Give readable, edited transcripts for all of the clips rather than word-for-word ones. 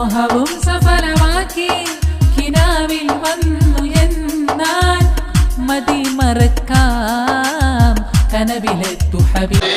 മോഹവും സഫലമാക്കി കിനാവിൽ വന്നു എന്നാൽ മതി മറക്കാം കനവിലെത്തു ഹബീബ്.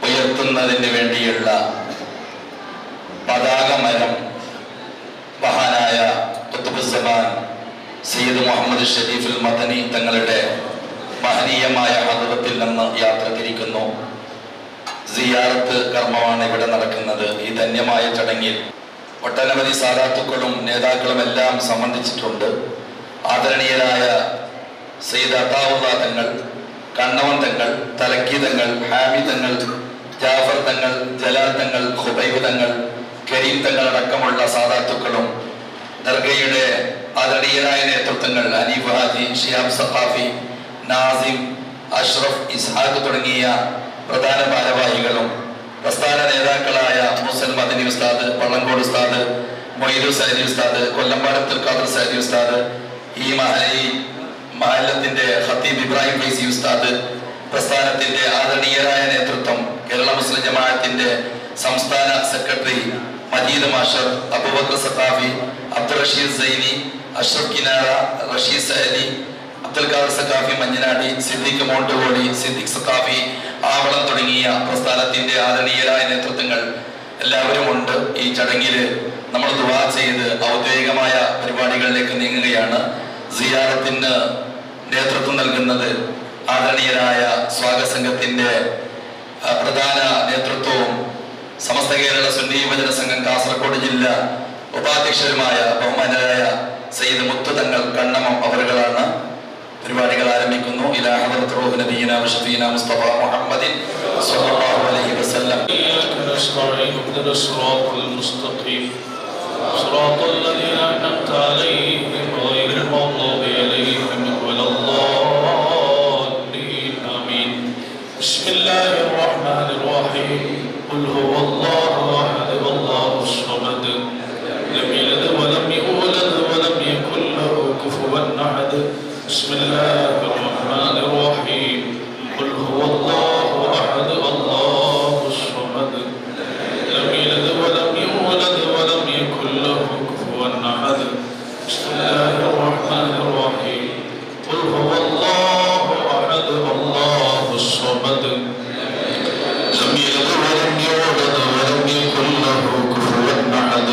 ഉയർത്തുന്നതിന് വേണ്ടിയുള്ള പതാക മരം മഹാനായ ഖുത്ബുസ്സമാൻ സയ്യിദ് മുഹമ്മദ് ഷരീഫുൽ മദനി തങ്ങളുടെ മഹനീയമായ ഹദറത്തിൽ നിന്ന് യാത്ര തിരിക്കുന്നു. സിയാറത്ത് കർമ്മമാണ് ഇവിടെ നടക്കുന്നത്. ഈ ധന്യമായ ചടങ്ങിൽ ഒട്ടനവധി സാദാത്തുക്കളും നേതാക്കളും എല്ലാം സംബന്ധിച്ചിട്ടുണ്ട്. ആദരണീയരായ സയ്യിദ് അത്താവുള്ള തങ്ങൾ, കണ്ണവൻ തങ്ങൾ, തലക്കി തങ്ങൾ, ഹാമി തങ്ങൾ, ജാഫർ തങ്ങൾ, ജലാൽ തങ്ങൾ, ഖുബൈബ് തങ്ങൾ, കരീം തങ്ങൾ അടക്കമുള്ള സാദാത്തുക്കളും ദർഗയുടെ ആദരണീയരായ നേതൃത്വങ്ങൾ അനീഫ് ഹാജി, ഷിയാബ് സഖാഫി, നാസിം, അഷ്റഫ്, ഇസ്ഹാഖ് തുടങ്ങിയ പ്രധാന ഭാരവാഹികളും പ്രസ്ഥാന നേതാക്കളായ മുസൽ മദനി ഉസ്താദ്, വള്ളങ്കോട് ഉസ്താദ്, മൊയ്തു സൈദി ഉസ്താദ്, കൊല്ലമ്പാടത്ത് ഖാദർ സൈദി ഉസ്താദ്, ഈ മഹല്ലത്തിന്റെ ഖത്തീബ് ഇബ്രാഹിം ഫൈസി ഉസ്താദ്, പ്രസ്ഥാനത്തിന്റെ ആദരണീയരായ നേതൃത്വം, കേരള മുസ്ലിം ജമാഅത്തിന്റെ സംസ്ഥാന സെക്രട്ടറി മജീദ് മാഷർ, അബൂബക്കർ സഖാഫി, അബ്ദുൾ റഷീദ് സൈനി, അഷ്റഫ് കിനാറ, റഷീദ് സഅലി, അബ്ദുൽ ഖാദർ സഖാഫി മഞ്ഞനാടി, സിദ്ദീഖ് മോണ്ടുകോടി, സിദ്ദീഖ് സഖാഫി ആവളം തുടങ്ങിയ പ്രസ്ഥാനത്തിന്റെ ആദരണീയരായ നേതൃത്വങ്ങൾ എല്ലാവരും ഉണ്ട്. ഈ ചടങ്ങിൽ നമ്മൾ ദുആ ചെയ്ത് ഔദ്യോഗികമായ പരിപാടികളിലേക്ക് നീങ്ങുകയാണ്. സിയാറത്തിന് നേതൃത്വം നൽകുന്നത് ആദരണീയരായ സ്വാഗത സംഘത്തിന്റെ പ്രധാന നേതൃത്വവും സമസ്ത കേരള സുന്നി യുവജന സംഘം കാസർഗോഡ് ജില്ല ഉപാധ്യക്ഷരുമായ ബഹുമാനരായ സയ്യിദ് മുത്തു തങ്ങൾ കണ്ണമം അവരുകളാണ്. പരിപാടികൾ ആരംഭിക്കുന്നു. ഇലാ ഹദറത്ത് റൂഹ് നബിയിന വശഫീന മുസ്തഫ മുഹമ്മദിൻ സ്വല്ലല്ലാഹു അലൈഹി വസല്ലം. صراط الذين أنعمت عليهم غير المغضوب عليهم ولا الضالين آمين. بسم الله الرحمن الرحيم. قل هو الله أحد الله الصمد لم يلد ولم يولد ولم يكن له كفوا أحد. بسم الله الرحمن الرحيم. قل هو الله أحد الله الصمد لم يلد ولم يولد ولم يكن له كفوا أحد. بسم الله الرحمن الرحيم. قل هو الله أحد الله الصمد لم يلد ولم يولد ولم يكن له كفوا أحد.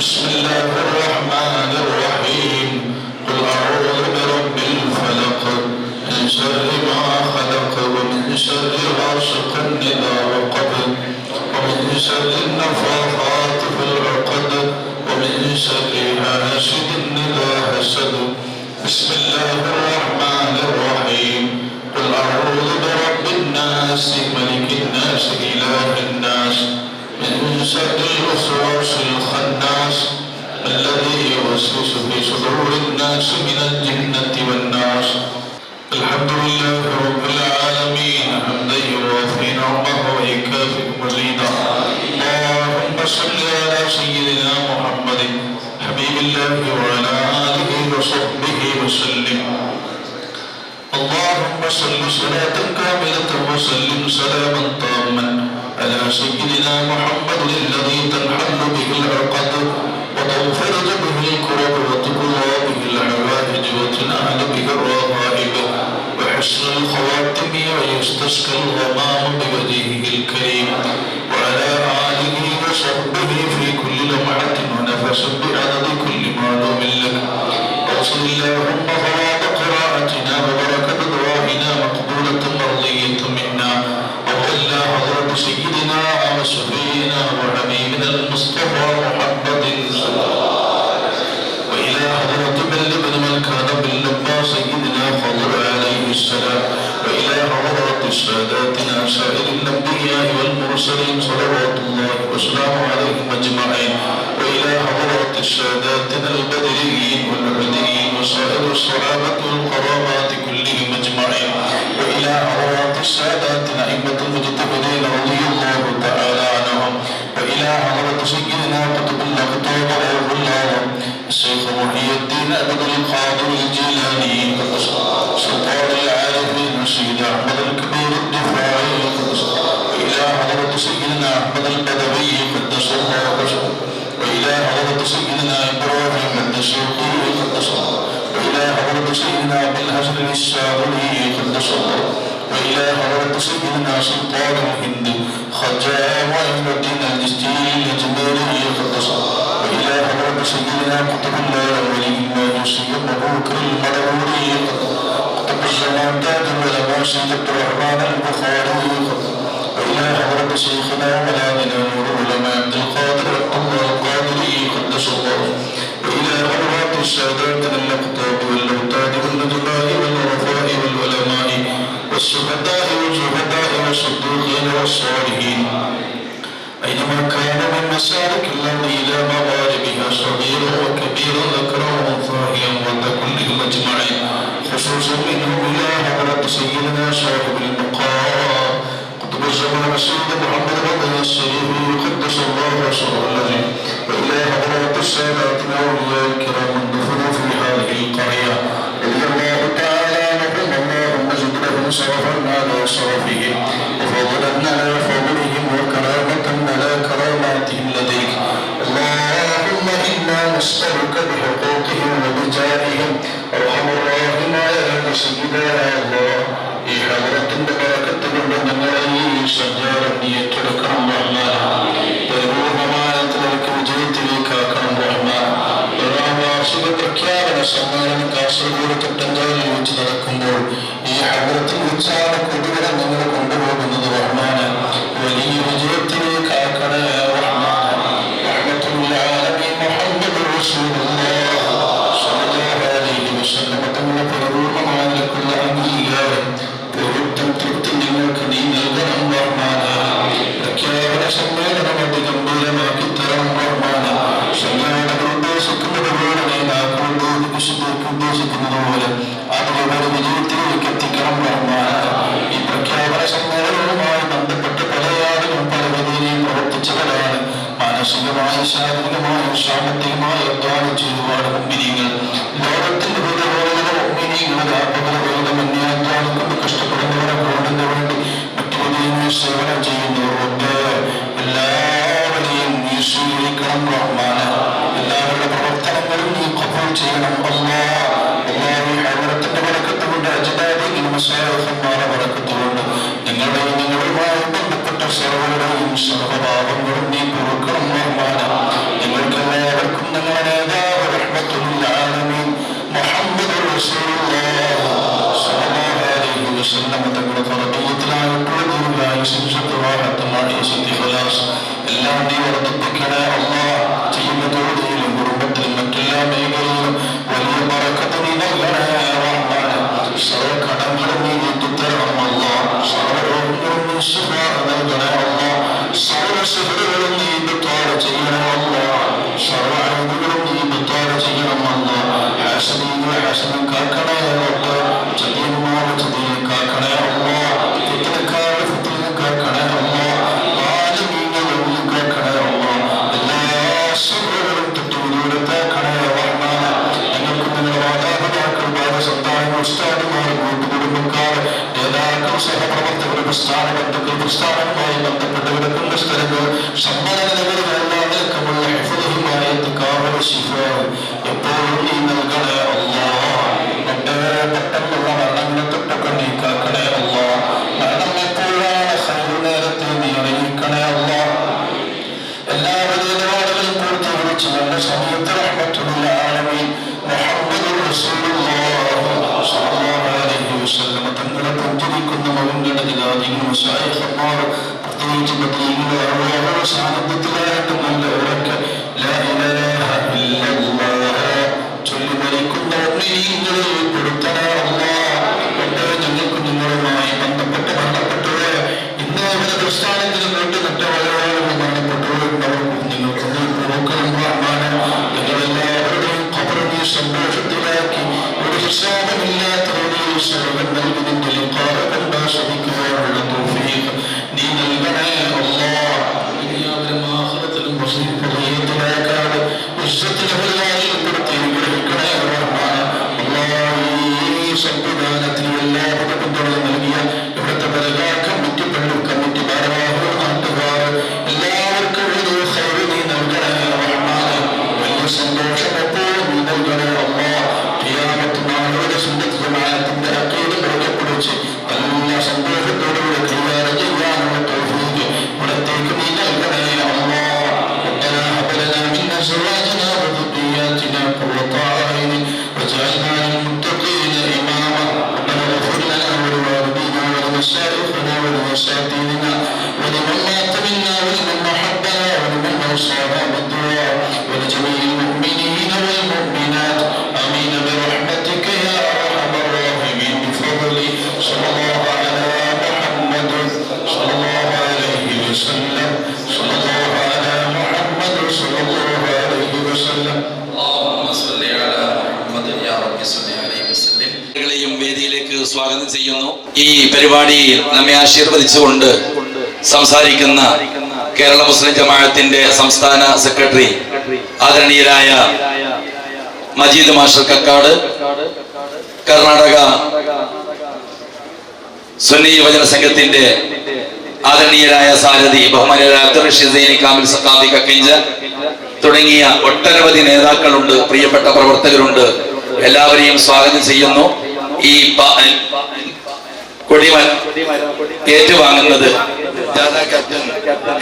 بسم الله الرحمن الرحيم. قل أعوذ برب الفلق من شر ما خلق ومن شر غاسق إذا وقب ومن شر النفاثات في العقد ومن شر حاسد إذا حسد. بسم الله الرحمن الرحيم. قل أعوذ برب الناس ملك الناس إله الناس من شر الوسواس الخناس الذي يوسوس في صدور الناس من الجنة والناس. الحمد لله رب العالمين حمدا يوافي نعمه ويكافئ مزيدا. اللهم صل على سيدنا محمد حبيب الله وعلى آله وصحبه وسلم. اللهم صل صلاة كاملة وسلم سلاما تاما على سيدنا محمد الذي تنحل به العقد وتنفرج به الكرب وتقضى به الحوائج وتنال به الرغائب وحسن الخواتم ويستسقى الغمام بوجهه الكريم وعلى آله وصحبه في كل لمحة ونفس بعدد كل معلوم لك. وصل اللهم ثواب قراءتنا وبركة دعائنا مقبولة مرضية منا وإلى حضرة سيدنا وشفينا وحبيبنا المصطفى محمد وإلى حضرة بن من كان باللبى سيدنا خضر عليه السلام وإلى حضرة ساداتنا سائر الأنبياء والمرسلين صلوات الله وسلامه عليهم أجمعين وإلى حضرة ساداتنا البدريين والعليين وسائر الصحابة والقرابات كلهم أجمعين وإلى حضرات ساداتنا أئمة المجتهدين رضي الله تعالى عنهم وإلى حضرة سيدنا قطب الأقطاب وروح الله الشيخ محي الدين عبد القادر الجيلاني سلطان العارفين سيد أحمد الكبير الدفاعي وإلى حضرة سيدنا أحمد البدوي قدس الله وجهه وإلى حضرة سيدنا إبراهيم الدسوقي قدس الله وإلى حضرة سيدنا بالحسن الشاذلي قدس الله وإلى حضرة سيدنا سلطان الهند خجاء وعين الدين الجستيري الجبيري قدس الله وإلى حضرة سيدنا قطب الله ولي الله سيد أبو بكر المدوري قطب الزمان تاج العلماء سيد عبد الرحمن البخاري وإلى حضرة شيخنا ومولانا نور العلماء عبد القادر الله القادري قدس الله وإلى حضرات السادات الأقطاب والأوتاد والنجباء والعرفاء والعلماء والشهداء والزهداء والصديقين والصالحين أينما كانوا من مسالك الأرض إلى مغاربها صغيرا وكبيرا ذكرا وأنثى أموات كلهم أجمعين خصوصا منهم إلى حضرة سيدنا صاحب المقام قطب الزمان سيد محمد بن الشريف قدس الله سره الذي وإلى حضرة السادات الأولياء الكرام الدفنوا في هذه القرية رضي الله تعالى عنهم اللهم زد لهم شرفا على شرفهم وفضلا على فضلهم وكرامة على كراماتهم لديك اللهم إنا نسألك بحقوقهم وبجاههم أرحم الراحمين يا سيدنا الله ഈ ഹദറത്തിന്റെ ബറക്കത്ത് കൊണ്ട് ഞങ്ങളെ ഈ സഞ്ചാരം നീ ഏറ്റെടുക്കണം റഹ്മാൻ. പരിപൂർണമായ നിലയ്ക്ക് വിജയത്തിലേക്ക് ആക്കണം റഹ്മാൻ. ഒന്നാം വാർഷിക പ്രഖ്യാപന സമ്മേളനം കാസർഗോഡ് തൊട്ടഞ്ചാലിൽ വെച്ച് നടക്കുമ്പോൾ ഈ ഹദറത്തിൽ വെച്ചാണ് കുട്ടികളെ ഞങ്ങൾ കൊണ്ടുപോകുന്നത് റഹ്മാൻ. വലിയ വിജയത്തിലേക്ക് ആക്കണേ റഹ്മാൻ. റഹ്മത്തുൽ ആലമീൻ മുഹമ്മദുർ റസൂലുള്ളാഹ് സ്വല്ലല്ലാഹു അലൈഹി വസല്ലം തങ്ങളുടെ പരിപൂർണമായ നിലക്കുള്ള അംഗീകാരം തൃപ്തി നിങ്ങൾക്ക് നീ നൽകണം റഹ്മാൻ. പ്രഖ്യാപന സമ്മേളനം അതിഗംഭീരമാക്കി തരണം റഹ്മാൻ. സംഘാടകർ ഉദ്ദേശിക്കുന്നത് പോലെ ഉദ്ദേശിക്കുന്നത് പോലെ അതിലൂടെ വിജയത്തിലേക്ക് എത്തിക്കണം റഹ്മാൻ. ഈ പ്രഖ്യാപന സമ്മേളനവുമായി ബന്ധപ്പെട്ട് പല ആളുകളും പല രീതിയിലും പ്രവർത്തിച്ചവരാണ്. മാനസികമായി ശാരീരികമായി സാമ്പത്തികമായി അധ്വാനിച്ച ഒരുപാട് മുമ്പിനികൾ ലോകത്തിന്റെ അധ്വാനിക്കുന്നു കഷ്ടപ്പെടുന്നവരെ കൂടുന്നതിന് വേണ്ടി മറ്റു രീതിയിൽ സേവനം ചെയ്യുന്നവരുടെ എല്ലാവരെയും നീ സ്വീകരിക്കണം റഹ്മാൻ. എല്ലാവരുടെ പ്രവർത്തനങ്ങളും നീ ഖബൂൽ ചെയ്യണം അല്ലാഹ്. ഹദറത്തിന്റെ ബറക്കത്ത് കൊണ്ട് അജ്ദാദികളും മശായിഖുമാരുടെ ബറക്കത്ത് കൊണ്ട് ഞങ്ങളുടെയും നിങ്ങളുമായി ബന്ധപ്പെട്ട സർവ്വരുടെയും സർവ്വപാപങ്ങളും നീ പൊറുക്കണം റഹ്മാൻ. ഞങ്ങൾക്ക് എല്ലാവർക്കും ഞങ്ങളുടെ നേതാവ് റഹ്മത്തുൽ ആലമീൻ മുഹമ്മദുർ റസൂലുള്ളാഹ് സ്വല്ലല്ലാഹു അലൈഹി വസല്ലം തങ്ങളുടെ ഫർദിയത്തിലായിട്ടുള്ള എല്ലാം നീ വർദ്ധിപ്പിക്കണേ അല്ലാഹ്. ചെയ്യുന്ന തൊഴിലും കുടുംബത്തിലും മറ്റെല്ലാ മേഖലയിലും വലിയ ബറക്കത്ത് നീ നൽകണേ റഹ്മാൻ. സർവ്വ കടങ്ങളും നീ വീട്ടിത്തരണം അല്ലാഹ്. സർവ്വ രോഗങ്ങളും നീ ശിഫ നൽകണേ അല്ലാഹ്. സർവ്വ ശിഫകളും നീ ബിത്താറ് ചെയ്യണേ അല്ലാഹ്. സർവ്വ അഴുകുകളും നീ ബിത്താറ് ചെയ്യണം അല്ലാഹ്. ഹാസനീകളെ ഹാസനം കാക്കണേ റബ്ബ്. ചതിയന്മാരെ ചതിയെ കാക്കണേ അല്ലാഹ്. ഫിത്നക്കാരുടെ ഫിത്ന കാക്കണേ അല്ലാഹ്. ആലിമീങ്ങളെ കാക്കണേ അല്ലാഹ്. എല്ലാ ശർറുകളും തൊട്ടുവിദൂരത്താക്കണേ റഹ്മാൻ. ഞങ്ങൾക്ക് നിങ്ങളുടെ മാതാപിതാക്കൾ ഭാര്യസന്താനങ്ങൾ ഉസ്താദുമാർ കൂട്ടുകുടുംബക്കാർ നേതാക്കൾ സഹപ്രവർത്തകർ പ്രസ്ഥാന ബന്ധുക്കൾ പ്രസ്ഥാനവുമായി ബന്ധപ്പെട്ട് കിടക്കുന്ന സ്ഥലങ്ങൾ സമ്മേളന നിലവിലെല്ലാം നിൽക്കുമുള്ള ഹിഫ്ളുമായ തിക്കാറുകൾ ശിഫാവ് എപ്പോഴും നീ നൽകണേ അല്ലാഹ്. പെട്ടെന്നുള്ള മരണങ്ങളെ തൊട്ടൊക്കെ നീ കാക്കണേ അല്ലാഹ്. മരണം എപ്പോഴാണ് ഖൈറു നേരത്തെ നീ അറിയിക്കണേ അല്ലാഹ്. എല്ലാ നിലപാടുകളും പൂർത്തീകരിച്ച് നല്ല സമയത്ത് റഹ്മത്തുൽ ആലമീൻ മുഹമ്മദുർ റസൂലുള്ളാഹ് സ്വല്ലല്ലാഹു അലൈഹി വസല്ലം തങ്ങളെ പുഞ്ചിരിക്കുന്ന മകങ്ങളുടെ ദിനാദികളും മശായിഖുമാർ പ്രത്യേകിച്ച് ബദരീങ്ങളെ അവരുടെ സാന്നിധ്യത്തിലായിട്ട് നല്ല ഉറക്കെ ലാ ഇലാഹ ഇല്ലല്ലാഹ് ചൊല്ലി മരിക്കുന്ന മുഅ്മിനീങ്ങളിൽ പെടുത്തണേ അല്ലാഹ്. ഞങ്ങൾക്ക് നിങ്ങളുമായി ബന്ധപ്പെട്ട് മരണപ്പെട്ടവരെ ഇന്ന് അവരുടെ പ്രസ്ഥാനത്തിൽ വീട്ടു നട്ടവരോട് മരണപ്പെട്ടവരുണ്ടാവും. നിങ്ങൾക്ക് നീ പൊറുക്കണം റഹ്മാൻ. ഞങ്ങളെല്ലാവരുടെയും ഖബർ നീ സന്തോഷത്തിലാക്കി ഒരു ഹിസാബില്ലാത്ത രീതിയിൽ സർവ്വം നൽകി നിന്റെ ലിഖാഅ കണ്ട് ആസ്വദിക്കുവാനുള്ള തൗഫീഖ് നീ നൽകണേ അല്ലാഹ്. ദുനിയാവിലും ആഖിറത്തിലും വസീയത്തിലാക്കാതെ ഇസ്സത്തിലും പെടുത്തി അനുഗ്രഹിക്കണേ റഹ്മാൻ. അല്ലാഹ് ഈ സംവിധാനത്തിന് എല്ലാവരുടെ പിന്തുണ നൽകിയ ഇവിടുത്തെ ബലഗാ കമ്മിറ്റി പള്ളി കമ്മിറ്റി ഭാരവാഹികൾ നാട്ടുകാർ എല്ലാവർക്കും വലിയ ഖൈർ നീ നൽകണേ റഹ്മാൻ. വലിയ സന്തോഷം എപ്പോഴും നീ നൽകണേ അല്ലാഹ്. ഖിയാമത്ത് നാളുടെ സുന്നത്ത് ജമാഅത്തിന്റെ അഖീദ പ്രകടപ്പിടിച്ച് അറിയിക്കുന്നു. ഈ പരിപാടിയിൽ നമ്മെ ആശീർവദിച്ചുകൊണ്ട് സംസാരിക്കുന്ന കേരള മുസ്ലിം ജമാഅത്തിന്റെ സംസ്ഥാന സെക്രട്ടറി ആദരണീയരായ മജീദ് മാസ്റ്റർ കക്കാട്, കർണാടക സുന്നി യുവജന സംഘത്തിന്റെ ആദരണീയരായ സാരഥി ബഹുമാനീയരായ അബ്ദുൾ റഷീദ് സൈനി കാമിൽ സഖാഫി കക്കിഞ്ച തുടങ്ങിയ ഒട്ടനവധി നേതാക്കളുണ്ട്, പ്രിയപ്പെട്ട പ്രവർത്തകരുണ്ട്. എല്ലാവരെയും സ്വാഗതം ചെയ്യുന്നു. ഈ കൊടിമരം ഏറ്റുവാങ്ങുന്നത് ജാഥ ക്യാപ്റ്റൻ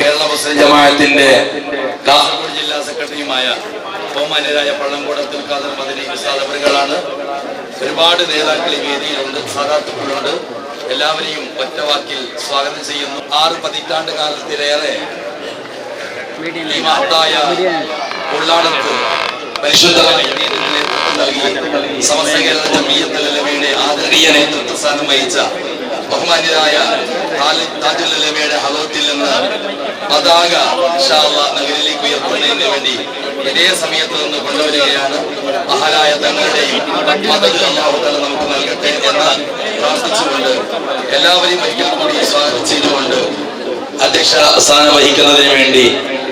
കേരള മുസ്ലിം ജമാഅത്തിന്റെ കാസർഗോഡ് ജില്ലാ സെക്രട്ടറിയുമായ ബഹുമാന്യരായ പഴംകൂടത്തിൽ ഖാദർ മദനി ഉസ്താദ് അവറുകളാണ്. ഒരുപാട് നേതാക്കൾ ഈ വേദിയിലുണ്ട്, സാദാത്തുക്കളുണ്ട്. എല്ലാവരെയും ഒറ്റവാക്കിൽ സ്വാഗതം ചെയ്യുന്നു. 6 പതിറ്റാണ്ട് കാലത്തിലേറെ ഈ മഹത്തായ ഉള്ളാടത്ത് പരിശുദ്ധമായ നേതൃത്വം നൽകി സമസ്ത കേരള ജംഇയ്യത്തുൽ ഉലമയുടെ ആദരണീയ നേതൃത്വ സ്ഥാനം വഹിച്ച ബഹുമാന്യരായ താജുൽ ഉലമയുടെ ഹദറത്തിൽ നിന്ന് പതാക ഇൻഷാ അല്ലാഹ് നഗരിലേക്ക് ഉയർത്തുന്നതിന് വേണ്ടി ഇതേ സമയത്ത് നിന്ന് കൊണ്ടുവരികയാണ്. മഹാനായ തങ്ങളുടെയും മദദ് അല്ലാഹു തആല നമുക്ക് നൽകട്ടെ എന്ന് പ്രാർത്ഥിച്ചുകൊണ്ട് എല്ലാവരെയും ഒരിക്കൽ കൂടി സ്വാഗതം ചെയ്തുകൊണ്ട് അധ്യക്ഷ സ്ഥാനം വഹിക്കുന്നതിന് വേണ്ടി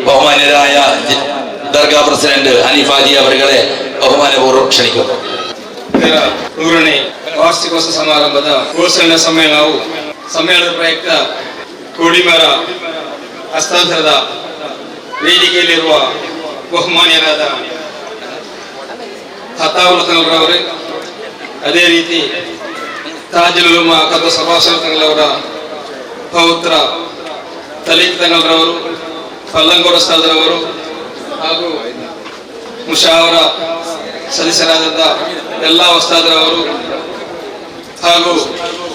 ബഹുമാന്യരായ ദർഗാ പ്രസിഡന്റ് ಹನೀಫಾಜಿ ಅವರುಗಳೇ ಬಹುಮಾನಪೂರ್ವಕ ಕ್ಷಣಿക്കുന്നു. 100ನೇ ವಾರ್ಷಿಕೋತ್ಸವ ಸಮಾರಂಭದ ಘೋಷಣೆ ಸಮ್ಮೇಳನವು ಸಮ್ಮೇಳನದ ಪ್ರಯುಕ್ತ ಕೊಡಿಮರ ಹಸ್ತಾಂತರದ ವೇದಿಕೆಯಲ್ಲಿರುವ ಬಹುಮಾನ್ಯರಾದ ಹತಾವುಲ್ ತಂಗಳವರೇ, ಅದೇ ರೀತಿ ತಾಜುಲ್ ಉಲಮಾ ಕದ್ದ ಸಭಾಸರ ತಂಗಳವರ ಪೌತ್ರ ತಲೀಕ್ ತಂಗಳರವರು, ಪಲ್ಲಂಗೋಡ ಉಸ್ತಾದರವರು ಹಾಗೂ ಮುಷಾವರ ಸದಸ್ಯರಾದಂಥ ಎಲ್ಲ ಉಸ್ತಾದರವರು ಹಾಗೂ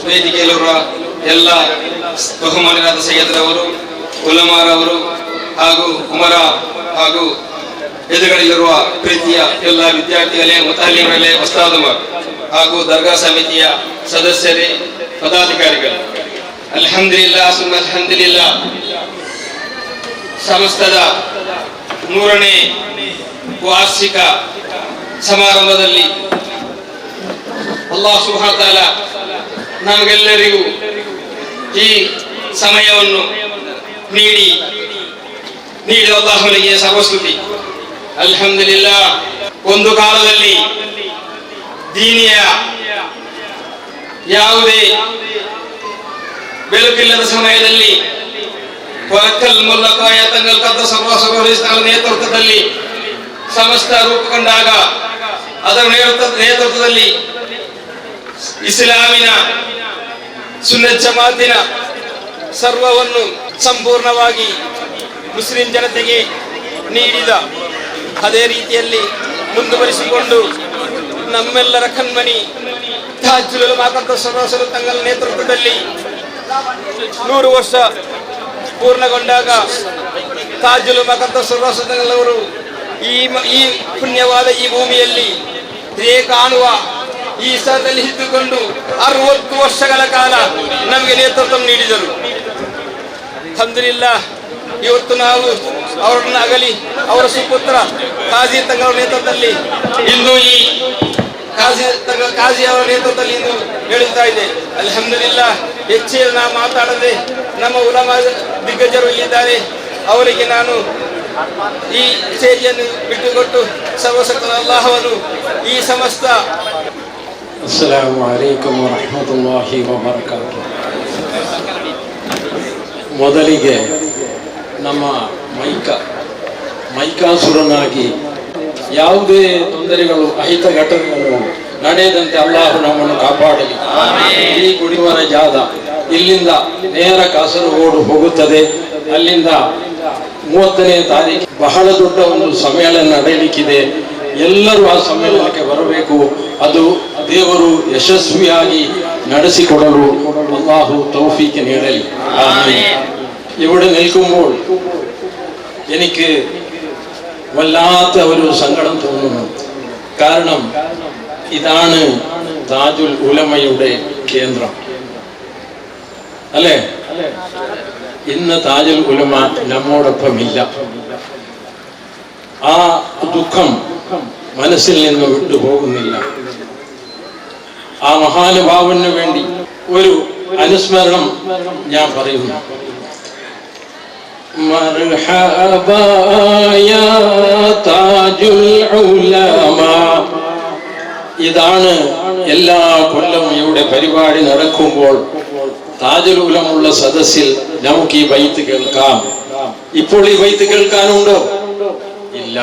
ವೇದಿಕೆಯಲ್ಲಿರುವ ಎಲ್ಲ ಬಹುಮಾನ್ಯರಾದ ಸೈಯದ್ರವರು, ಉಲಮಾರವರು ಹಾಗೂ ಉಮರ ಹಾಗೂ ಎದುರುಗಳಿರುವ ಪ್ರೀತಿಯ ಎಲ್ಲ ವಿದ್ಯಾರ್ಥಿಗಳೇ, ಮುತಾಲಿಮರೇ, ಉಸ್ತಾದಮಾರ್ ಹಾಗೂ ದರ್ಗಾ ಸಮಿತಿಯ ಸದಸ್ಯರೇ, ಪದಾಧಿಕಾರಿಗಳು, ಅಲ್ಹಮ್ದುಲಿಲ್ಲಾಹ್ ಸುಮ್ಮ ಅಲ್ಹಮ್ದುಲಿಲ್ಲಾಹ್. ಸಮಸ್ತದ 100ನೇ ವಾರ್ಷಿಕ ಸಮಾರಂಭದಲ್ಲಿ ಅಲ್ಲಾಹ್ ಸುಬ್ಹಾನಹು ವ ತಆಲಾ ನಮಗೆಲ್ಲರಿಗೂ ಈ ಸಮಯವನ್ನು ನೀಡಿದ ಅಲ್ಲಾಹನಿಗೆ ಸರ್ವಸ್ತುತಿ. ಅಲ್ಹಮ್ದುಲಿಲ್ಲಾಹ್. ಒಂದು ಕಾಲದಲ್ಲಿ ದೀನಿಯ ಯಾವುದೇ ಬೆಳಕಿಲ್ಲದ ಸಮಯದಲ್ಲಿ ವರಕಲ್ ಮುಲ್ಲಕಾಯ ತಂಗಲ್ ಕದ್ದ ಸರ್ವಸರ್ವರಿಸ್ತಾಳ ನೇತೃತ್ವದಲ್ಲಿ ಸಮಸ್ತ ರೂಪುಗೊಂಡಾಗ ಅದರ ನೇತೃತ್ವದಲ್ಲಿ ಇಸ್ಲಾಮಿನ ಸುನ್ನತ್ ಜಮಾತಿನ ಸರ್ವವನ್ನು ಸಂಪೂರ್ಣವಾಗಿ ಮುಸ್ಲಿಂ ಜನತೆಗೆ ನೀಡಿದ ಅದೇ ರೀತಿಯಲ್ಲಿ ಮುಂದುವರಿಸಿಕೊಂಡು ನಮ್ಮೆಲ್ಲರ ಕಣ್ಮಣಿ ತಾಜುಲ್ ಉಲಮಾ ಕದ್ದ ಸರ್ವಸರು ತಂಗಲ್ ನೇತೃತ್ವದಲ್ಲಿ 100 ವರ್ಷ ಪೂರ್ಣಗೊಂಡಾಗ ತಾಜುಲ್ ಉಲಮಾ ಕದ್ದ ಸರ್ವಸರು ತಂಗಳವರು ಈ ಪುಣ್ಯವಾದ ಈ ಭೂಮಿಯಲ್ಲಿ ಕಾಣುವ ಈ ಸ್ಥಳದಲ್ಲಿ ಇದ್ದುಕೊಂಡು 60 ವರ್ಷಗಳ ಕಾಲ ನಮಗೆ ನೇತೃತ್ವ ನೀಡಿದರು. ಅಲ್ಹಮ್ದುಲಿಲ್ಲಾಹ್. ಇವತ್ತು ನಾವು ಅವರನ್ನು ಅಗಲಿ ಅವರ ಸುಪುತ್ರ ಕಾಜಿ ತಂಗಳ ನೇತೃತ್ವದಲ್ಲಿ ಇಂದು ಈ ಕಾಜಿ ಅವರ ನೇತೃತ್ವದಲ್ಲಿ ಇಂದು ಹೇಳುತ್ತಾ ಇದೆ. ಅಲ್ಹಮ್ದುಲಿಲ್ಲಾಹ್. ಹೆಚ್ಚಿನ ನಾವು ಮಾತಾಡದೆ ನಮ್ಮ ಉಲಮಾ ದಿಗ್ಗಜರು ಇಲ್ಲಿದ್ದಾರೆ, ಅವರಿಗೆ ನಾನು ಈ ಸ್ಟೇಜಿಯನ್ನು ಬಿಟ್ಟುಕೊಟ್ಟು ಸರ್ವಶಕ್ತನ ಅಲ್ಲಾಹವನ್ನು ಈ ಸಮಸ್ತ ಅಸ್ಸಲಾಮು ಅಲೈಕುಂ ವರಹಮತುಲ್ಲಾಹಿ ವಬರಕಾತು. ಮೊದಲಿಗೆ ನಮ್ಮ ಮೈಕಾಸುರನಾಗಿ ಯಾವುದೇ ತೊಂದರೆಗಳು, ಅಹಿತ ಘಟನೆಗಳು ನಡೆಯದಂತೆ ಅಲ್ಲಾಹು ನಮ್ಮನ್ನು ಕಾಪಾಡಲಿ. ಈ ಗುಡಿಮರ ಜಾದ ಇಲ್ಲಿಂದ ನೇರ ಕಾಸರಗೋಡು ಹೋಗುತ್ತದೆ. ಅಲ್ಲಿಂದ 30ನೇ ತಾರೀಕು ಬಹಳ ದೊಡ್ಡ ಒಂದು ಸಮ್ಮೇಳನ ನಡೆಯಲಿಕ್ಕಿದೆ. ಎಲ್ಲರೂ ಆ ಸಮ್ಮೇಳನಕ್ಕೆ ಬರಬೇಕು. ಅದು ದೇವರು ಯಶಸ್ವಿಯಾಗಿ നടസിക്കൊടലു അല്ലാഹു തൗഫീഖ് നേടൽ. ആമീൻ. ഇവിടെ നിൽക്കുമ്പോൾ എനിക്ക് വല്ലാത്ത ഒരു സങ്കടം തോന്നുന്നു. കാരണം ഇതാണ് താജുൽ ഉലമയുടെ കേന്ദ്രം, അല്ലേ? ഇന്ന് താജുൽ ഉലമ നമ്മോടൊപ്പമില്ല. ആ ദുഃഖം മനസ്സിൽ നിന്ന് വിട്ടുപോകുന്നില്ല. ആ മഹാനുഭാവന് വേണ്ടി ഒരു അനുസ്മരണം ഞാൻ പറയുന്നു. മർഹബാ യാ താജുൽ ഉലമാ. ഇതാണ് എല്ലാ കൊല്ലവും ഇവിടെ പരിപാടി നടക്കുമ്പോൾ താജുൽ ഉലമുള്ള സദസ്സിൽ നമുക്ക് ഈ ബൈത്ത് കേൾക്കാം. ഇപ്പോൾ ഈ ബൈത്ത് കേൾക്കാനുണ്ടോ? ഇല്ല.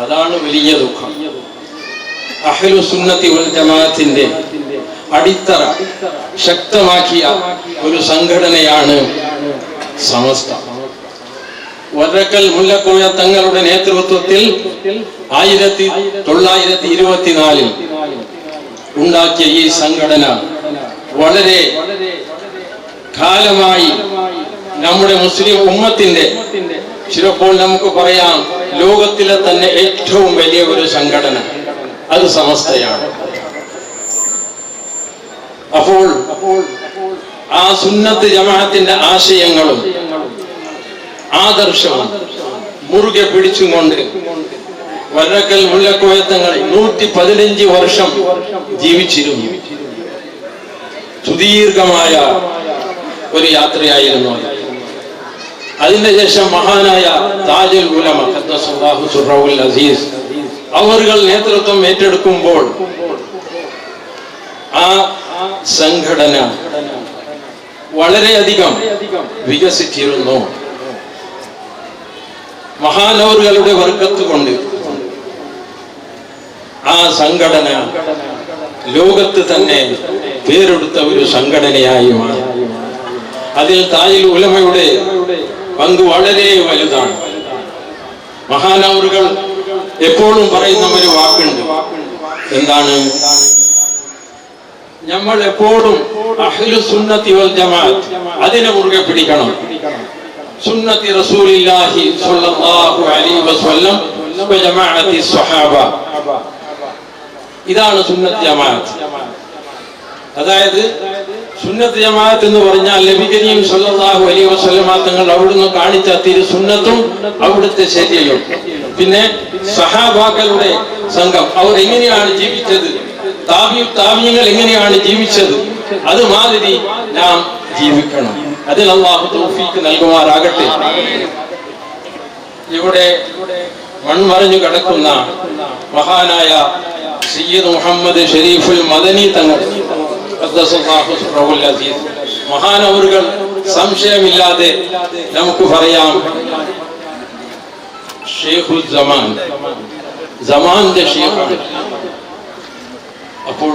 അതാണ് വലിയ ദുഃഖം. അഹ്ലു സുന്നത്തി വൽ ജമാഅത്തിന്റെ അടിത്തറ ശക്തമാക്കിയ ഒരു സംഘടനയാണ് സമസ്ത. വരക്കൽ മുല്ലക്കോയ തങ്ങളുടെ നേതൃത്വത്തിൽ 1924 ഉണ്ടാക്കിയ ഈ സംഘടന വളരെ കാലമായി നമ്മുടെ മുസ്ലിം ഉമ്മത്തിന്റെ, ചിലപ്പോൾ നമുക്ക് പറയാം ലോകത്തിലെ തന്നെ ഏറ്റവും വലിയ ഒരു സംഘടന, അത് സമസ്തയാണ്. അപ്പോൾ ആ സുന്നത്ത് ജമാഅത്തിന്റെ ആശയങ്ങളും ആദർശവും മുറുകെ പിടിച്ചുകൊണ്ട് വരക്കൽ മുല്ലക്കോയത്തങ്ങൾ 115 വർഷം ജീവിച്ചിരുന്നു. സുദീർഘമായ ഒരു യാത്രയായിരുന്നു അത്. അതിന്റെ ശേഷം മഹാനായ താജുൽ ഉലമ ഖദ്ദസല്ലാഹു സിർറഹുൽ അസീസ് അവർ നേതൃത്വം ഏറ്റെടുക്കുമ്പോൾ ആ സംഘടന വളരെയധികം വികസിച്ചിരുന്നു. മഹാനവറുകളുടെ വർക്കത്ത് കൊണ്ട് ആ സംഘടന ലോകത്ത് തന്നെ പേരെടുത്ത ഒരു സംഘടനയായി മാറി. അതിൽ താജുൽ ഉലമയുടെ പങ്ക് വളരെ വലുതാണ്. മഹാനവറുകൾ എപ്പോഴും പറയുന്ന ഒരു വാക്കുണ്ട്. എന്താണ്? നമ്മൾ എപ്പോഴും അഹ്ലു സുന്നത്തി വൽ ജമാഅത്ത് അതിനെ മുറുകെ പിടിക്കണം. സുന്നത്തി റസൂലില്ലാഹി സ്വല്ലല്ലാഹു അലൈഹി വസല്ലം വ ജമാഅത്തി സ്വഹാബ. ഇതാണ് സുന്നത്ത് ജമാഅത്ത്. അതായത് സുന്നത്ത് ജമാഅത്ത് എന്ന് പറഞ്ഞാൽ നബി കരീം സ്വല്ലല്ലാഹു അലൈഹി വസല്ലം തങ്ങൾ അവിടുന്ന് കാണിച്ച തിരു സുന്നത്തും അവിടുത്തെ ശരീഅയും, പിന്നെ സഹാബാക്കളുടെ സംഘം അവർ എങ്ങനെയാണ് ജീവിച്ചത്, താബിഈങ്ങൾ എങ്ങനെയാണ് ജീവിച്ചത്, അത് മാതിരി നാം ജീവിക്കണം. അതിൽ അല്ലാഹു തൗഫീഖ് നൽകുമാറാകട്ടെ. ഇവിടെ മൺമറഞ്ഞു കിടക്കുന്ന മഹാനായ സയ്യിദ് മുഹമ്മദ് ഷരീഫുൽ മദനി തങ്ങൾ ഖദ്ദസല്ലാഹു സിർറഹുൽ അസീസ് മഹാനവറുകൾ സംശയമില്ലാതെ നമുക്ക് പറയാം ഷെയ്ഖുൽ സമാൻ, സമാന്റെ ഷെയ്ഖാണ്. അപ്പോൾ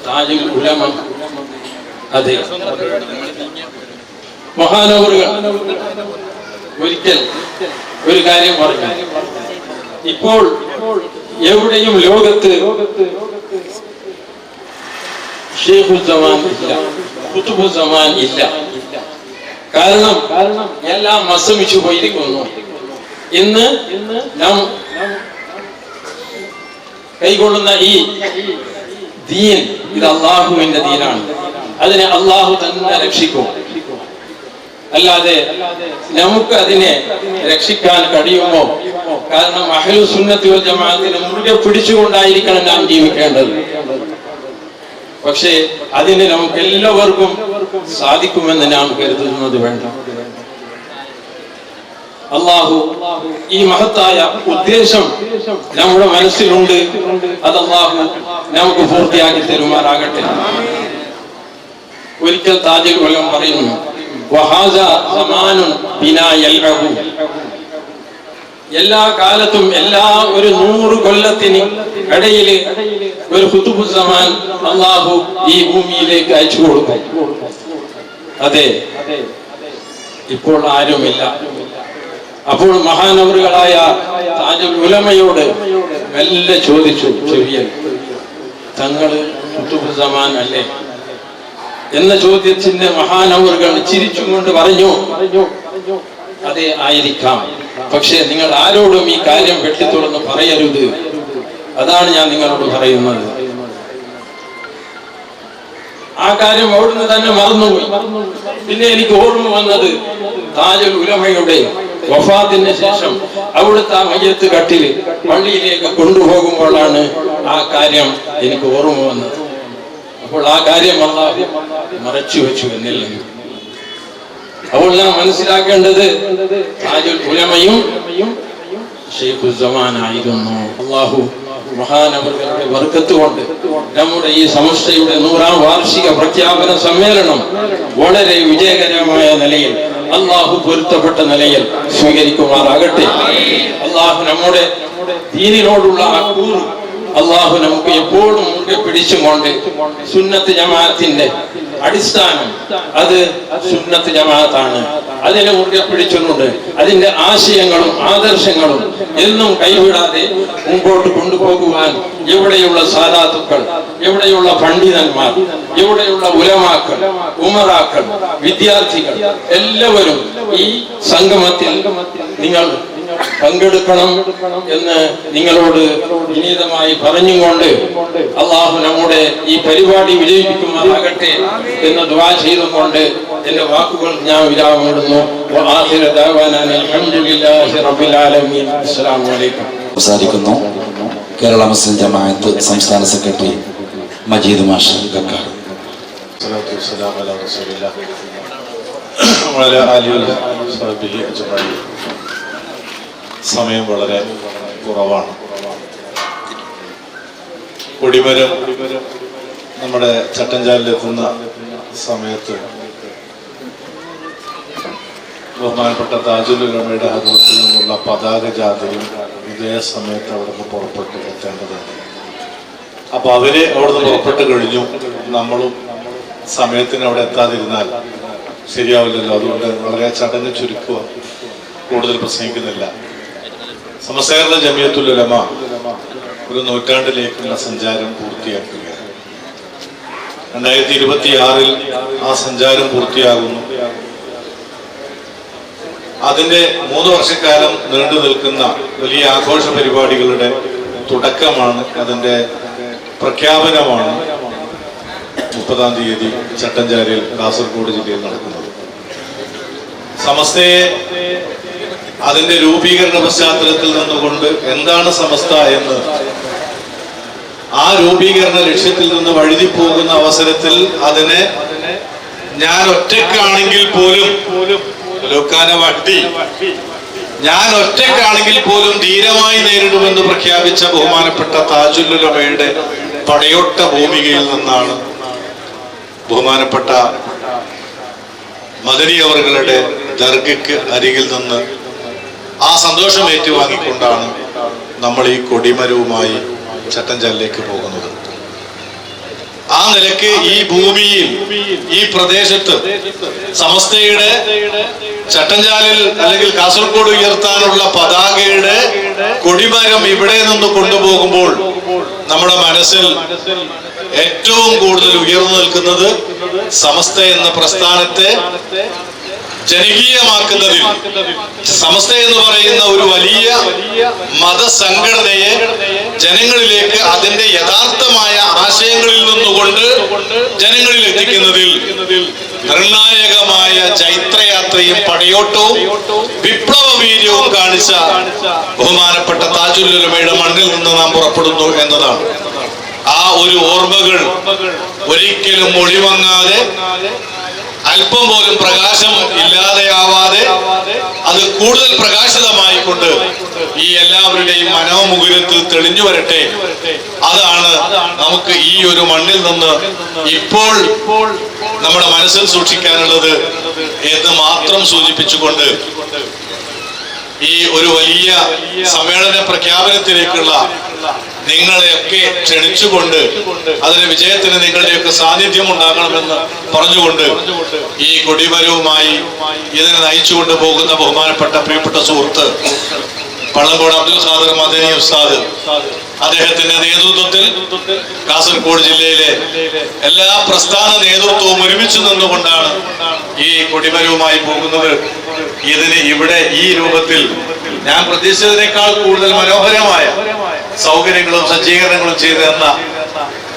താജുൽ ഉലമ, അതെ, മഹാനവറുകൾ ഒരിക്കൽ ഒരു കാര്യം പറഞ്ഞു. ഇപ്പോൾ എവിടെയും ലോകത്ത് ഷെയ്ഖുസ്സമാൻ ഇല്ല, ഖുതുബുസ്സമാൻ ഇല്ല. കാരണം എല്ലാം അസ്തമിച്ചു പോയിരിക്കുന്നു. ഇന്ന് നാം കൈകൊള്ളുന്ന ഈ ദീൻ, ഇത് അള്ളാഹുവിന്റെ ദീനാണ്. അതിനെ അള്ളാഹു തന്നെ രക്ഷിക്കും. അല്ലാതെ നമുക്ക് അതിനെ രക്ഷിക്കാൻ കഴിയുമോ? കാരണം അഹ്ലു സുന്നത്തി വൽ ജമാഅത്തിനെ മുറുകെ പിടിച്ചുകൊണ്ടായിരിക്കണം നാം ജീവിക്കേണ്ടത്. പക്ഷേ അതിന് നമുക്ക് എല്ലാവർക്കും സാധിക്കുമെന്ന് നാം കരുതുന്നത് വേണ്ട. അള്ളാഹു ഈ മഹത്തായ ഉദ്ദേശം നമ്മുടെ മനസ്സിലുണ്ട്. അത് അള്ളാഹു നമുക്ക് പൂർത്തിയാക്കി തരുമാറാകട്ടെ. ഒരിക്കൽ താജുൽ ഉലമ പറയുന്നു, വഹാദാ സമാനുൻ ബിനാ യൽഅബു. എല്ലാ കാലത്തും എല്ലാ ഒരു 100 കൊല്ലത്തിന് ഇടയിൽ ഒരു ഖുതുബുസ്സമാൻ അള്ളാഹു ഈ ഭൂമിയിലേക്ക് അയച്ചു കൊടുക്കും. അതെ, ഇപ്പോൾ ആരുമില്ല. അപ്പോൾ മഹാനവറുകളായ താജുൽ ഉലമയോട് മെല്ലെ ചോദിച്ചു, ചെവിയൻ, തങ്ങൾ ഖുതുബുസ്സമാൻ അല്ലേ എന്ന ചോദ്യത്തിന്റെ മഹാനവറുകൾ ചിരിച്ചുകൊണ്ട് പറഞ്ഞു, അതെ, ആയിരിക്കാം. പക്ഷേ നിങ്ങൾ ആരോടും ഈ കാര്യം വെട്ടിത്തുറന്ന് പറയരുത്. അതാണ് ഞാൻ നിങ്ങളോട് പറയുന്നത്. ആ കാര്യം അവിടുന്ന് തന്നെ മറന്നുപോയി. പിന്നെ എനിക്ക് ഓർമ്മ വന്നത് താജുൽ ഉലമയുടെ വഫാത്തിന് ശേഷം അവിടുത്തെ ആ മയ്യത്ത് കട്ടില് പള്ളിയിലേക്ക് കൊണ്ടുപോകുമ്പോഴാണ് ആ കാര്യം എനിക്ക് ഓർമ്മ വന്നത്. അപ്പോൾ ആ കാര്യം അല്ലാഹു മറച്ചു വെച്ചു എന്നില്ല. അപ്പോൾ നാം മനസ്സിലാക്കേണ്ടത് താജുൽ ഉലമയും ഷെയ്ഖുസ്സമാനായിരുന്നു. അല്ലാഹു മഹാനവറുകളുടെ ബർക്കത്ത് കൊണ്ട് നമ്മുടെ ഈ സംസ്ഥയുടെ 100ാം വാർഷിക പ്രഖ്യാപന സമ്മേളനം വളരെ വിജയകരമായ നിലയിൽ അല്ലാഹു പൊരുത്തപ്പെട്ട നിലയിൽ സ്വീകരിക്കുമാറാകട്ടെ. അല്ലാഹു നമ്മുടെ ദീനിനോടുള്ള ആ കൂറ് അല്ലാഹു നമുക്ക് എപ്പോഴും മുറുകെ പിടിച്ചുകൊണ്ട് സുന്നത്ത് ജമാഅത്തിന്റെ അടിസ്ഥാനം അത് സുന്നത്ത് ജമാഅത്താണ്. അതിനെ മുറുകെ പിടിച്ചുകൊണ്ട് അതിന്റെ ആശയങ്ങളും ആദർശങ്ങളും എന്നും കൈവിടാതെ മുമ്പോട്ട് കൊണ്ടുപോകുവാൻ എവിടെയുള്ള സാദാത്തുക്കൾ, എവിടെയുള്ള പണ്ഡിതന്മാർ, എവിടെയുള്ള ഉലമാക്കൾ, ഉമറാക്കൾ, വിദ്യാർത്ഥികൾ എല്ലാവരും ഈ സംഗമത്തിൽ നിങ്ങൾ പങ്കെടുക്കണം എന്ന് നിങ്ങളോട് വിനീതമായി പറഞ്ഞുകൊണ്ട് അല്ലാഹു നമ്മുടെ ഈ പരിപാടി വിജയിപ്പിക്കുമാറാകട്ടെ എന്ന് ദുആ ചെയ്തുകൊണ്ട് എന്റെ വാക്കുകൾ ഞാൻ വിരാമമിടുന്നു. സംസാരിക്കുന്നു കേരള മുസ്ലിം ജമാഅത്ത് സംസ്ഥാന സെക്രട്ടറി മജീദ് മാഷ് ഗക്കാർ. സമയം വളരെ കുറവാണ്. കൊടിമരം നമ്മുടെ ചട്ടഞ്ചാലിലെത്തുന്ന സമയത്ത് ബഹുമാനപ്പെട്ട താജുൽ ഉലമയുടെ ഹദ്റത്തിൽ നിന്നുള്ള പതാക ജാഥയും ഇതേ സമയത്ത് അവിടുന്ന് പുറപ്പെട്ട് എത്തേണ്ടതുണ്ട്. അപ്പോൾ അവര് അവിടുന്ന് പുറപ്പെട്ട് കഴിഞ്ഞു. നമ്മളും സമയത്തിന് അവിടെ എത്താതിരുന്നാൽ ശരിയാവില്ലല്ലോ. അതുകൊണ്ട് വളരെ ചടങ്ങ് ചുരുക്കുക, കൂടുതൽ പ്രസംഗിക്കുന്നില്ല. സമസ്ത കേരള ജമിയത്തുൽ ഉലമ ഒരു നൂറ്റാണ്ടിലേക്കുള്ള സഞ്ചാരം പൂർത്തിയാക്കുകയാണ്. 2026 ആ സഞ്ചാരം പൂർത്തിയാകുന്നു. അതിന്റെ 3 വർഷക്കാലം നീണ്ടു നിൽക്കുന്ന വലിയ ആഘോഷ പരിപാടികളുടെ തുടക്കമാണ്, അതിന്റെ പ്രഖ്യാപനമാണ് 30-ാം തീയതി ചട്ടഞ്ചാലിൽ കാസർഗോഡ് ജില്ലയിൽ നടക്കുന്നത്. സമസ്തയെ അതിന്റെ രൂപീകരണ പശ്ചാത്തലത്തിൽ നിന്നുകൊണ്ട് എന്താണ് സമസ്ത എന്ന് ആ രൂപീകരണ ലക്ഷ്യത്തിൽ നിന്ന് വഴുതിപ്പോകുന്ന അവസരത്തിൽ അതിനെ ഞാൻ ഒറ്റയ്ക്കാണെങ്കിൽ പോലും ഞാൻ ഒറ്റയ്ക്കാണെങ്കിൽ പോലും ധീരമായി നേരിടുമെന്ന് പ്രഖ്യാപിച്ച ബഹുമാനപ്പെട്ട താജുൽ ഉലമയുടെ പടയോട്ട ഭൂമികയിൽ നിന്നാണ് ബഹുമാനപ്പെട്ട മദനി അവറുകളുടെ ദർഗയ്ക്ക് അരികിൽ നിന്ന് ആ സന്തോഷം ഏറ്റുവാങ്ങിക്കൊണ്ടാണ് നമ്മൾ ഈ കൊടിമരവുമായി ചട്ടഞ്ചാലിലേക്ക് പോകുന്നത്. ആ നിലയ്ക്ക് ഈ ഭൂമിയിൽ, ഈ പ്രദേശത്ത് സമസ്തയുടെ ചട്ടഞ്ചാലിൽ അല്ലെങ്കിൽ കാസർഗോഡ് ഉയർത്താനുള്ള പതാകയുടെ കൊടിമരം ഇവിടെ നിന്ന് കൊണ്ടുപോകുമ്പോൾ നമ്മുടെ മനസ്സിൽ ഏറ്റവും കൂടുതൽ ഉയർന്നു നിൽക്കുന്നത് സമസ്ത എന്ന പ്രസ്ഥാനത്തെ ജനകീയമാക്കുന്നതിൽ, സമസ്ത എന്ന് പറയുന്ന ഒരു വലിയ മതസംഘടനയെ ജനങ്ങളിലേക്ക് അതിന്റെ യഥാർത്ഥമായ ആശയങ്ങളിൽ നിന്നുകൊണ്ട് ജനങ്ങളിൽ എത്തിക്കുന്നതിൽ നിർണായകമായ ചൈത്രയാത്രയും പടയോട്ടവും വിപ്ലവ വീര്യവും കാണിച്ച ബഹുമാനപ്പെട്ട താജുൽ ഉലമയുടെ മണ്ണിൽ നിന്ന് നാം പുറപ്പെടുന്നു എന്നതാണ്. ആ ഒരു ഓർമ്മകൾ ഒരിക്കലും ഒളിമങ്ങാതെ, അല്പം പോലും പ്രകാശം ഇല്ലാതെയാവാതെ അത് കൂടുതൽ പ്രകാശിതമായിക്കൊണ്ട് ഈ എല്ലാവരുടെയും മനോമുകുരത്തിൽ തെളിഞ്ഞു വരട്ടെ. അതാണ് നമുക്ക് ഈ ഒരു മണ്ണിൽ നിന്ന് ഇപ്പോൾ നമ്മുടെ മനസ്സിൽ സൂക്ഷിക്കാനുള്ളത് എന്ന് മാത്രം സൂചിപ്പിച്ചുകൊണ്ട് ഈ ഒരു വലിയ സമ്മേളന പ്രഖ്യാപനത്തിലേക്കുള്ള നിങ്ങളെയൊക്കെ ക്ഷണിച്ചുകൊണ്ട് അതിന്റെ വിജയത്തിന് നിങ്ങളുടെയൊക്കെ സാന്നിധ്യം ഉണ്ടാകണമെന്ന് പറഞ്ഞുകൊണ്ട് ഈ കൊടിമരവുമായി ഇതിനെ നയിച്ചുകൊണ്ട് പോകുന്ന ബഹുമാനപ്പെട്ട പ്രിയപ്പെട്ട സുഹൃത്ത് പള്ളങ്കോട് അബ്ദുൽ ഖാദർ മദനി ഉസ്താദ്, അദ്ദേഹത്തിന്റെ നേതൃത്വത്തിൽ കാസർഗോഡ് ജില്ലയിലെ എല്ലാ പ്രസ്ഥാന നേതൃത്വവും ഒരുമിച്ച് നിന്നുകൊണ്ടാണ് ഈ കൊടിമരവുമായി പോകുന്നത്. ഇതിന് ഇവിടെ ഈ രൂപത്തിൽ ഞാൻ പ്രതീക്ഷിച്ചതിനേക്കാൾ കൂടുതൽ മനോഹരമായ സൗകര്യങ്ങളും സജ്ജീകരണങ്ങളും ചെയ്തു തന്ന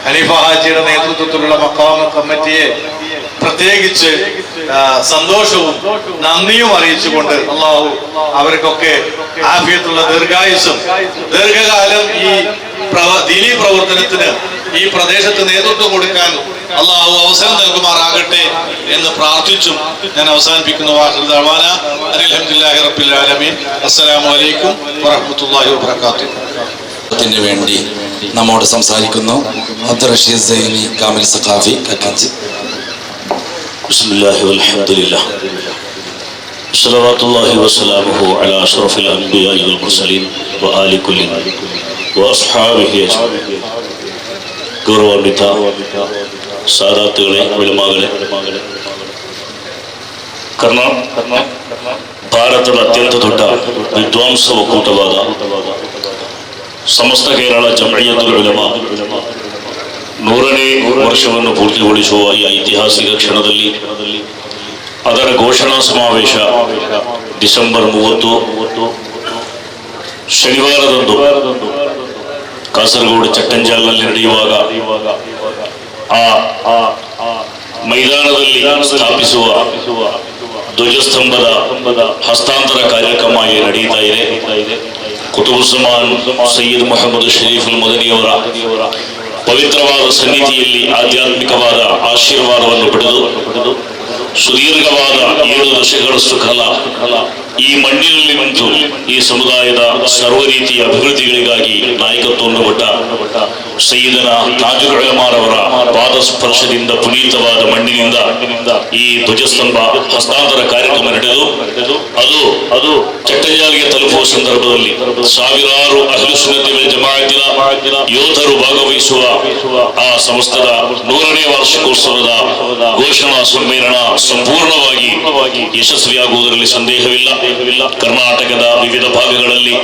ഹനീഫ ഹാജിയുടെ നേതൃത്വത്തിലുള്ള മഖാം കമ്മിറ്റിയെ പ്രത്യേകിച്ച് സന്തോഷവും നന്ദിയും അറിയിച്ചുകൊണ്ട് അല്ലാഹു അവർക്കൊക്കെ ആഫിയത്തുള്ള ദീർഘായുസ്സും ദീർഘകാലം ഈ ദീനീ പ്രവർത്തനത്തിന് ഈ പ്രദേശത്ത് നേതൃത്വം കൊടുക്കാൻ അള്ളാഹു അവസരം നൽകുമാറാകട്ടെ എന്ന് പ്രാർത്ഥിച്ചും ഞാൻ അവസാനിപ്പിക്കുന്നു. അൽഹംദുലില്ലാഹി റബ്ബിൽ ആലമീൻ. അസ്സലാമു അലൈക്കും വറഹ്മത്തുള്ളാഹി വബറകാതുഹു. വേണ്ടി നമ്മോട് സംസാരിക്കുന്നു അബ്ദുർ റഷീദ് സൈനി കാമിൽ സഖാഫി കക്കഞ്ചി. ബിസ്മില്ലാഹി വൽഹംദുലില്ലാഹ് സ്വല്ലല്ലാഹു വസല്ലമു അലാ അഷ്റഫിൽ അൻബിയാഇ വൽ മുർസലീൻ വആലി കുല്ലി വഅസ്ഹാബിഹി അജ്മഈൻ. ഗൗരവാന്വിത സാദാത്തുകളെ, ഉലമാകളെ, ಭಾರತದ ಅತ್ಯಂತ ದೊಡ್ಡ ವಿದ್ವಾಂಸ ಒಕ್ಕೂಟವಾದ ಸಮಸ್ತ ಕೇರಳ ಜಮಯಿಯತುಲ್ ಉಲಮಾ 100ನೇ ವರ್ಷವನ್ನು ಪೂರ್ತಿಗೊಳಿಸುವ ಈ ಐತಿಹಾಸಿಕ ಕ್ಷಣದಲ್ಲಿ ಅದರ ಘೋಷಣಾ ಸಮಾವೇಶ ಡಿಸೆಂಬರ್ 30 ಶನಿವಾರದಂದು ಕಾಸರಗೋಡು ಚಟ್ಟಂಜಾಲ್ನಲ್ಲಿ ನಡೆಯುವಾಗ ಆ ಮೈದಾನದಲ್ಲಿ ಸ್ಥಾಪಿಸುವ ಧ್ವಜಸ್ತಂಭದ ಹಸ್ತಾಂತರ ಕಾರ್ಯಕ್ರಮ ನಡೆಯುತ್ತಾ ಇದೆ. ಕುತುಬುಜ್ಜಮಾನ್ ಸಯ್ಯದ್ ಮೊಹಮ್ಮದ್ ಶರೀಫ್ ಅಲ್ ಮದನಿಯವರ ಪವಿತ್ರವಾದ ಸನ್ನಿಧಿಯಲ್ಲಿ ಆಧ್ಯಾತ್ಮಿಕವಾದ ಆಶೀರ್ವಾದವನ್ನು ಪಡೆದು ಸುದೀರ್ಘವಾದ 7 ದಶಕಗಳಷ್ಟು ಕಾಲ ಈ ಮಣ್ಣಿನಲ್ಲಿ ನಿಂತು ಈ ಸಮುದಾಯದ ಸರ್ವ ರೀತಿಯ ಅಭಿವೃದ್ಧಿಗಳಿಗಾಗಿ ನಾಯಕತ್ವವನ್ನು ಕೊಟ್ಟ ಸಯ್ಯದನ ತಾಜುಲ್ ಉಲಮಾರವರ ಪಾದ ಸ್ಪರ್ಶದಿಂದ ಪುನೀತವಾದ ಮಣ್ಣಿನಿಂದ ಈ ಧ್ವಜಸ್ತಂಭ ಹಸ್ತಾಂತರ ಕಾರ್ಯಕ್ರಮ ನಡೆದು ಅದು ಚಟ್ಟಂಜಾಲ್ಗೆ ತಲುಪುವ ಸಂದರ್ಭದಲ್ಲಿ ಸಾವಿರಾರು ಅಹ್ಲು ಸುನ್ನತಿ ವಲ್ ಜಮಾಅತಿನ ಯೋಧರು ಭಾಗವಹಿಸುವ ಆ ಸಂಸ್ಥದ 100ನೇ ವಾರ್ಷಿಕೋತ್ಸವದ ಘೋಷಣಾ ಸಮ್ಮೇಳನ ಸಂಪೂರ್ಣವಾಗಿ ಯಶಸ್ವಿಯಾಗುವುದರಲ್ಲಿ ಸಂದೇಹವಿಲ್ಲ. ಕರ್ನಾಟಕದ ವಿವಿಧ ಭಾಗಗಳಲ್ಲಿ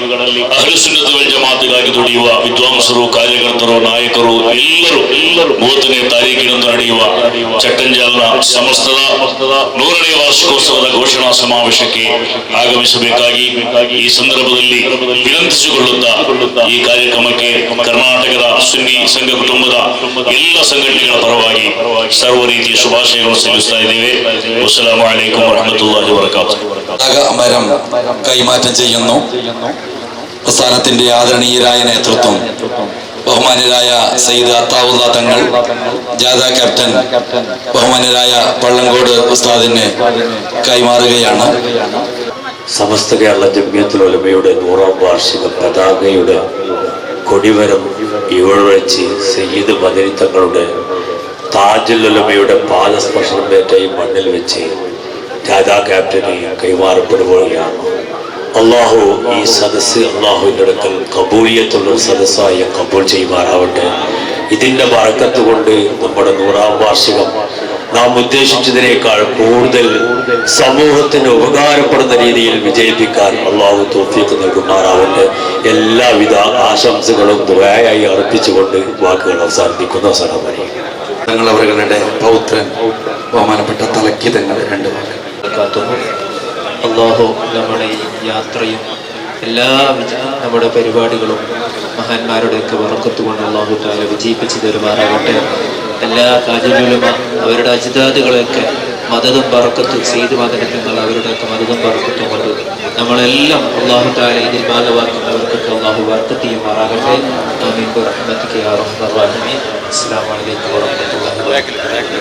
ಅಹ್ಲು ಸುನ್ನತ್ ವಲ್ ಜಮಾಅತ್ಗಾಗಿ ದುಡಿಯುವ ವಿದ್ವಾಂಸರು, ಕಾರ್ಯಕರ್ತರು, ನಾಯಕರು ಎಲ್ಲರೂ 30ನೇ ತಾರೀಕಿನಂದು ನಡೆಯುವ ಚಟ್ಟಂಜಾಲ್ನ ಸಮಸ್ತದ 100ನೇ ವಾರ್ಷಿಕೋತ್ಸವದ ಘೋಷಣಾ ಸಮಾವೇಶಕ್ಕೆ ಆಗಮಿಸಬೇಕಾಗಿ ಈ ಸಂದರ್ಭದಲ್ಲಿ ವಿನಂತಿಸಿಕೊಳ್ಳುತ್ತಾ ಈ ಕಾರ್ಯಕ್ರಮಕ್ಕೆ ಕರ್ನಾಟಕದ ಸುನ್ನಿ ಸಂಘ ಕುಟುಂಬದ ಎಲ್ಲ ಸಂಘಟನೆಗಳ ಪರವಾಗಿ ಸರ್ವ ರೀತಿಯ ಶುಭಾಶಯಗಳನ್ನು ಸಲ್ಲಿಸ್ತಾ ಇದ್ದೇವೆ. ಅಸ್ಸಲಾಮು ಅಲೈಕುಂ ವರಹಮತುಲ್ಲಾಹಿ ವಬರಕಾತುಹು. മരം കൈമാറ്റം ചെയ്യുന്നു. പ്രസ്ഥാനത്തിന്റെ ആദരണീയരായ നേതൃത്വം ബഹുമാന്യരായ സയ്യിദ് അത്താവുള്ള തങ്ങൾ, ജാഥ ക്യാപ്റ്റൻ ബഹുമാന്യരായ പള്ളങ്കോട് ഉസ്താദിനെ കൈമാറുകയാണ്. സമസ്ത കേരള ജംഇയ്യത്തുൽ ഉലമയുടെ 100ാം വാർഷിക പതാകയുടെ കൊടിമരം ഇവിടെ വെച്ച് സയ്യിദ് മദനി തങ്ങളുടെ താജുൽ ഉലമയുടെ പാദസ്പർശനമേറ്റ ഈ മണ്ണിൽ വെച്ച് ജാഥ ക്യാപ്റ്റന് കൈമാറപ്പെടുകയാണ്. അള്ളാഹു ഈ സദസ്സ് അള്ളാഹുവിൻ്റെ അടുക്കൽ കബൂലിയത്തുള്ള സദസ്സായി കബൂൽ ചെയ്യുമാറാവട്ടെ. ഇതിൻ്റെ ബറക്കത്ത് കൊണ്ട് നമ്മുടെ 100ാം വാർഷികം നാം ഉദ്ദേശിച്ചതിനേക്കാൾ കൂടുതൽ സമൂഹത്തിന് ഉപകാരപ്പെടുന്ന രീതിയിൽ വിജയിപ്പിക്കാൻ അള്ളാഹു തൗഫീഖ് നൽകുമാറാവട്ടെ. എല്ലാവിധ ആശംസകളും ദുആയായി അർപ്പിച്ചുകൊണ്ട് വാക്കുകൾ അവസാനിപ്പിക്കുന്നു. അസ്സലാമു അലൈക്കും. അവരുടെ പൗത്രൻ ബഹുമാനപ്പെട്ട തലക്കി തങ്ങൾ 2 വാക്ക്. അല്ലാഹു നമ്മുടെ ഈ യാത്രയും എല്ലാവിധ നമ്മുടെ പരിപാടികളും മഹാന്മാരുടെയൊക്കെ ബറക്കത്ത് കൊണ്ട് അല്ലാഹു തആല വിജയിപ്പിച്ചു തരുമാറാകട്ടെ. എല്ലാ കാജുലുലമ അവരുടെ അജ്ദാദുകളെയൊക്കെ മദതും ബറക്കത്തും സെയ്ദ് മദനങ്ങൾ അവരുടെയൊക്കെ മദതും ബറക്കത്തും കൊണ്ട് നമ്മളെല്ലാം അല്ലാഹു തആല ഇതിൽ ഭാഗമാക്കുന്നവർക്കൊക്കെ അല്ലാഹു ബറക്കത്ത് ചെയ്യുമാറാകട്ടെ. ആമീൻ ബിറഹ്മതിക യാ റഹ്മാൻ റഹീം. അസ്സലാമു അലൈക്കും വറഹ്മത്തുള്ളാഹി വബറകാതുഹു.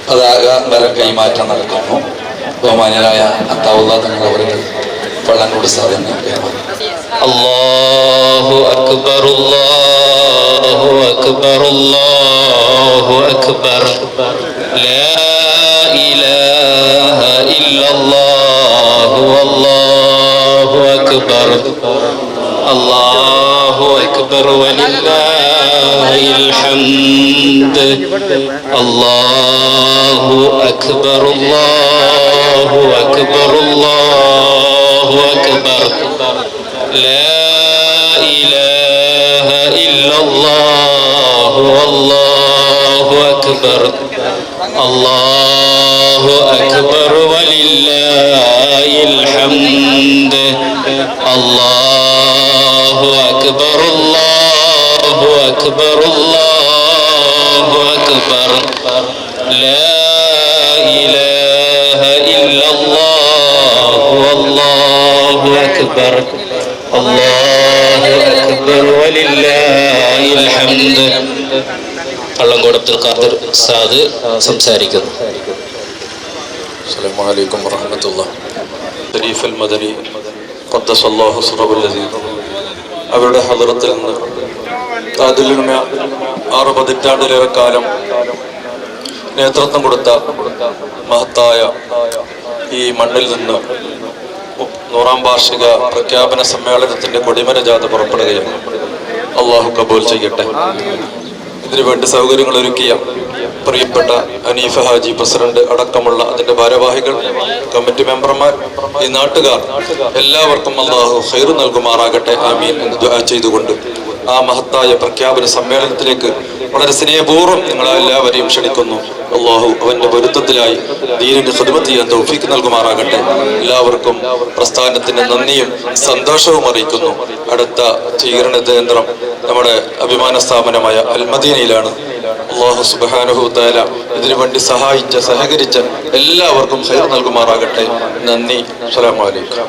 പതാക മരം കൈമാറ്റം നടക്കുന്നു. ബഹുമാന്യരായ അത്താവുള്ള തങ്ങൾ അവരുടെ പള്ളങ്കോട് ഉസ്താദിനെ കൈമാറും. അല്ലാഹു അക്ബർ അല്ലാഹു അക്ബർ അല്ലാഹു അക്ബർ ലാ ഇലാഹ ഇല്ലല്ലാഹു അല്ലാഹു അക്ബർ അല്ലാഹു അക്ബർ വലില്ലാഹിൽ ഹംദ് അല്ലാഹു അക്ബർ അല്ലാഹു അക്ബർ അല്ലാഹു അക്ബർ ലാ ഇലാഹ ഇല്ലല്ലാഹു അല്ലാഹു അക്ബർ അല്ലാഹു അക്ബർ വലില്ലാഹിൽ ഹംദ് അല്ലാഹു അക്ബർ അല്ലാഹു അക്ബർ അല്ലാഹു അക്ബർ ലാ ഇലാഹ ഇല്ലല്ലാഹു അല്ലാഹു അക്ബർ അല്ലാഹു അക്ബർ വലില്ലാഹിൽ ഹംദ്. അള്ളങ്കോട് അബ്ദുൽ ഖാദിർ ഉസ്താദ് സംസാരിക്കുന്നു. അസ്സലാമു അലൈക്കും വറഹ്മത്തുള്ളാഹി. ഷരീഫ് അൽ മദനി ഖദ്ദസല്ലാഹു സിറഹുൽ അസീസ് അവരുടെ ഹദറത്തിൽ നിന്ന് താജുൽ ഉലമ 6 പതിറ്റാണ്ടിലേറെ കാലം നേതൃത്വം കൊടുത്ത മഹത്തായ ഈ മണ്ണിൽ നിന്ന് 100ാം വാർഷിക പ്രഖ്യാപന സമ്മേളനത്തിന്റെ കൊടിമര ജാഥ പുറപ്പെടുകയാണ്. അള്ളാഹു കബൂൽ ചെയ്യട്ടെ. ഇതിനുവേണ്ടി സൗകര്യങ്ങൾ ഒരുക്കിയ പ്രിയപ്പെട്ട ഹനീഫ ഹാജി പ്രസിഡന്റ് അടക്കമുള്ള അതിന്റെ ഭാരവാഹികൾ, കമ്മിറ്റി മെമ്പർമാർ, ഈ നാട്ടുകാർ എല്ലാവർക്കും അള്ളാഹു ഖൈർ നൽകുമാറാകട്ടെ. ആമീൻ എന്ന് ദുആ ചെയ്തുകൊണ്ട് ആ മഹത്തായ പ്രഖ്യാപന സമ്മേളനത്തിലേക്ക് വളരെ സ്നേഹപൂർവ്വം നിങ്ങളെല്ലാവരെയും ക്ഷണിക്കുന്നു. അള്ളാഹു അവന്റെ പൊരുത്തത്തിലായി ദീനിന് ഖിദ്മത്ത് ചെയ്യാൻ തൗഫീഖ് നൽകുമാറാകട്ടെ. എല്ലാവർക്കും പ്രസ്ഥാനത്തിന്റെ നന്ദിയും സന്തോഷവും അറിയിക്കുന്നു. അടുത്ത സ്വീകരണ കേന്ദ്രം നമ്മുടെ അഭിമാന സ്ഥാപനമായ അൽ മദീനയിലാണ്. അല്ലാഹു സുബ്ഹാനഹു വ തആല ഇതിനു വേണ്ടി സഹായിച്ച സഹകരിച്ച എല്ലാവർക്കും ഖൈർ നൽകുമാറാകട്ടെ. നന്ദി. അസ്സലാമു അലൈക്കും.